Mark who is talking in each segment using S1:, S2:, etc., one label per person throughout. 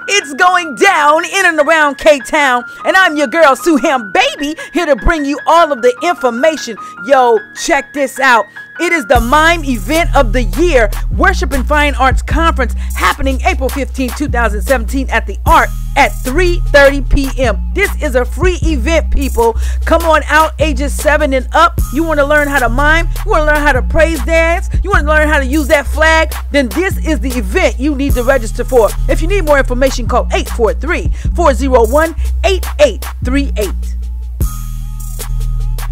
S1: It's going down in and around K-Town, and I'm your girl, Suham Baby, here to bring you all of the information. Yo, check this out. It is the MIME Event of the Year Worship and Fine Arts Conference happening April 15, 2017 at the Art at 3:30 p.m. This is a free event, people. Come on out, ages 7 and up. You want to learn how to mime? You want to learn how to praise dance? You want to learn how to use that flag? Then this is the event you need to register for. If you need more information, call 843-401-8838.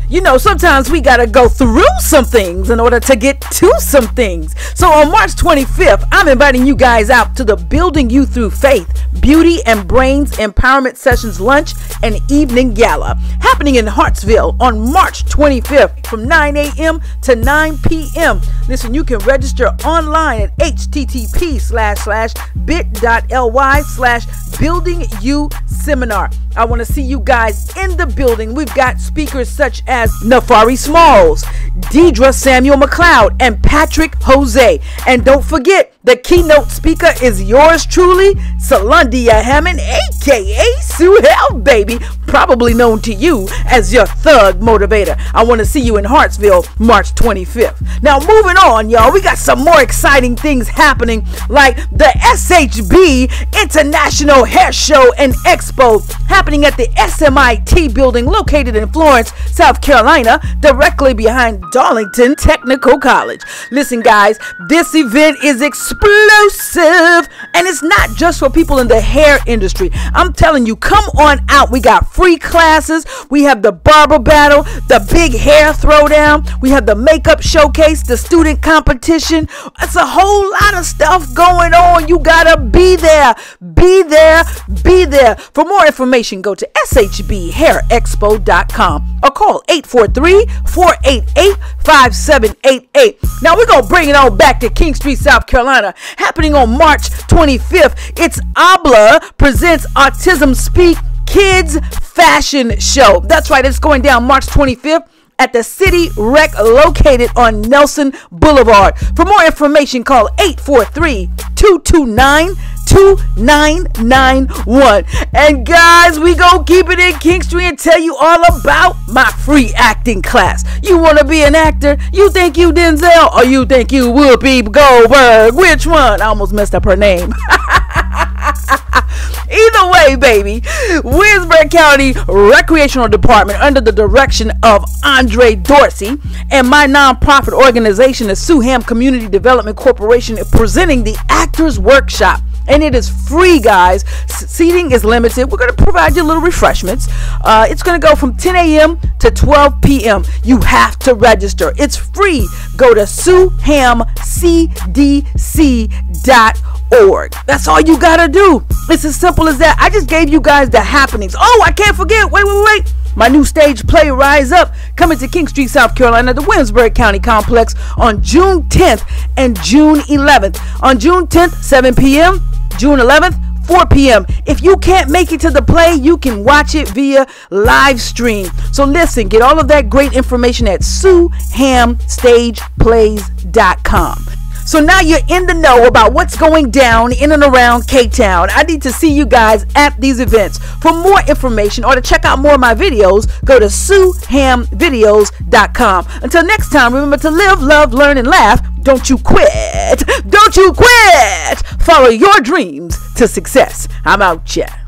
S1: You know, sometimes we gotta go through some things in order to get to some things. So on March 25th, I'm inviting you guys out to the Building You Through Faith, Beauty and Brains Empowerment Sessions Lunch and Evening Gala, happening in Hartsville on March 25th from 9 a.m. to 9 p.m. Listen, you can register online at http://bit.ly/buildingyou-seminar. I want to see you guys in the building. We've got speakers such as Nafari Smalls, Deidre Samuel McLeod, and Patrick Jose. And don't forget, the keynote speaker is yours truly, Salundia Hammond, aka Suhel Baby, probably known to you as your thug motivator. I want to see you in Hartsville March 25th. Now moving on, y'all, we got some more exciting things happening, like the SHB International Hair Show and Expo happening at the SMIT building located in Florence, South Carolina, directly behind Darlington Technical College. Listen, guys, this event is explosive, and it's not just for people in the hair industry. I'm telling you, come on out. We got free classes. We have the barber battle, the big hair throwdown. We have the makeup showcase, the student competition. It's a whole lot of stuff going on. You gotta be there. Be there. Be there. For more information, go to shbhairexpo.com or call 843-488-5788. Now we're gonna bring it on back to King Street, South Carolina, happening on March 25th. It's ABLA presents Autism Speak Kids Fashion Show. That's right, it's going down March 25th at the City Rec located on Nelson Boulevard. For more information, call 843-229-2991. And guys, we gonna keep it in King Street and tell you all about my free acting class. You want to be an actor? You think you Denzel or you think you Whoopi Goldberg? Which one? I almost messed up her name. Either way, baby, Williamsburg County Recreational Department, under the direction of Andre Dorsey, and my nonprofit organization, the Suham Community Development Corporation, is presenting the Actors Workshop. And it is free, guys. Seating is limited. We're going to provide you little refreshments. It's going to go from 10 a.m. to 12 p.m. You have to register. It's free. Go to suhamcdc.org. That's all you got to do. It's as simple as that. I just gave you guys the happenings. Oh, I can't forget. Wait. My new stage play, Rise Up, coming to King Street, South Carolina, the Williamsburg County Complex on June 10th and June 11th. On June 10th, 7 p.m., June 11th, 4 p.m. If you can't make it to the play, you can watch it via live stream. So listen, get all of that great information at SuhamStagePlays.com. So now you're in the know about what's going down in and around K-Town. I need to see you guys at these events. For more information or to check out more of my videos, go to SuhamVideos.com. Until next time, remember to live, love, learn, and laugh. Don't you quit. Don't you quit. Follow your dreams to success. I'm out, yeah.